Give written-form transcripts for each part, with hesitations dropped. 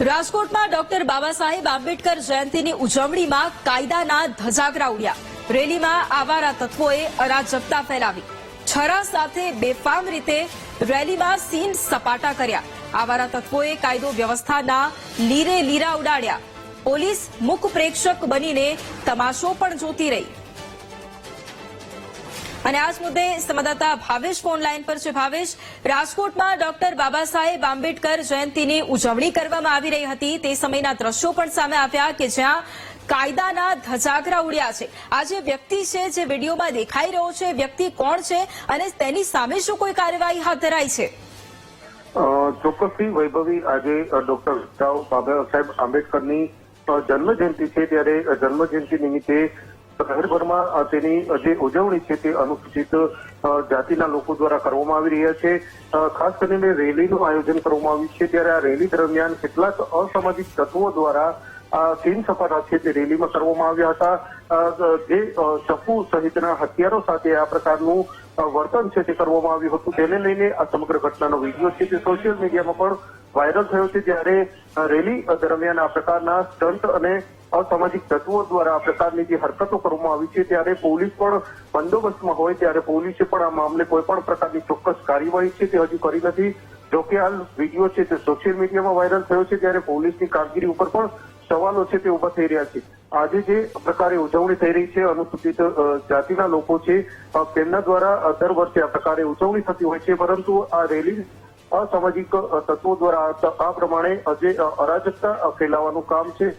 રાજકોટમાં ડોક્ટર બાબા સાહેબ આંબેડકર જયંતિની ઉજવણીમાં કાયદાના ધજાગરા ઉડ્યા। રેલીમાં આવારા તત્વોએ અરાજકતા ફેલાવી। છરા સાથે બેફામ રીતે રેલીમાં સીન સપાટા કર્યા। આવારા તત્વોએ કાયદો વ્યવસ્થાના લીરે લીરા ઉડાડ્યા। પોલીસ મુખ પ્રેક્ષક બનીને તમાશો પણ જોતી રહી। અને આ જ મુદ્દે સંવાદદાતા ભાવેશ ફોન લાઈન પર છે। ભાવેશ, રાજકોટમાં ડોક્ટર બાબા સાહેબ આંબેડકર જયંતિની ઉજવણી કરવામાં આવી રહી હતી, તે સમયના દ્રશ્યો પણ સામે આવ્યા કે જ્યાં કાયદાના ધજાગરા ઉડ્યા છે। આ જે વ્યક્તિ છે જે વિડીયોમાં દેખાઈ રહ્યો છે, વ્યક્તિ કોણ છે અને તેની સામે શું કોઈ કાર્યવાહી હાથ ધરાઈ છે? ચોક્કસથી વૈભવી, આજે ડોક્ટર બાબા સાહેબ આંબેડકરની જન્મ જયંતિ છે, ત્યારે જન્મ જયંતિ નિમિત્તે શહેરભરમાં તેની જે ઉજવણી છે તે અનુસૂચિત જાતિના લોકો દ્વારા કરવામાં આવી રહ્યા છે। ખાસ કરીને રેલીનું આયોજન કરવામાં આવ્યું છે, ત્યારે આ રેલી દરમિયાન કેટલાક અસામાજિક તત્વો દ્વારા સીન સપાટા છે તે રેલીમાં કરવામાં આવ્યા હતા। જે ચપ્પુ સહિતના હથિયારો સાથે આ પ્રકારનું વર્તન છે તે કરવામાં આવ્યું હતું, તેને લઈને આ સમગ્ર ઘટનાનો વિડીયો છે તે સોશિયલ મીડિયામાં પણ વાયરલ થયો છે। ત્યારે રેલી દરમિયાન આ પ્રકારના સ્ટન્ટ અને અસામાજિક તત્વો દ્વારા આ પ્રકારની જે હરકતો કરવામાં આવી છે, ત્યારે પોલીસ પણ બંદોબસ્તમાં હોય ત્યારે પોલીસે પણ આ મામલે કોઈ પણ પ્રકારની ચોક્કસ કાર્યવાહી છે તે હજુ કરી નથી। જોકે હાલ વિડીયો છે તે સોશિયલ મીડિયામાં વાયરલ થયો છે, ત્યારે પોલીસની કામગીરી ઉપર પણ સવાલો છે તે ઉભા થઈ રહ્યા છે। આજે જે પ્રકારે ઉજવણી થઈ રહી છે, અનુસૂચિત જાતિના લોકો છે તેમના દ્વારા દર વર્ષે આ પ્રકારે ઉજવણી થતી હોય છે, પરંતુ આ રેલી અસામાજિક તત્વો દ્વારા આ પ્રમાણે જે અરાજકતા ફેલાવવાનું કામ છે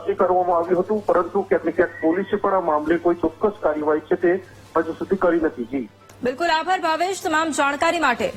તે કરવામાં આવ્યું હતું, પરંતુ ક્યાંક ને ક્યાંક પોલીસે પણ આ મામલે કોઈ ચોક્કસ કાર્યવાહી છે તે હજુ સુધી કરી નથી। જી બિલકુલ, આભાર ભાવેશ તમામ જાણકારી માટે।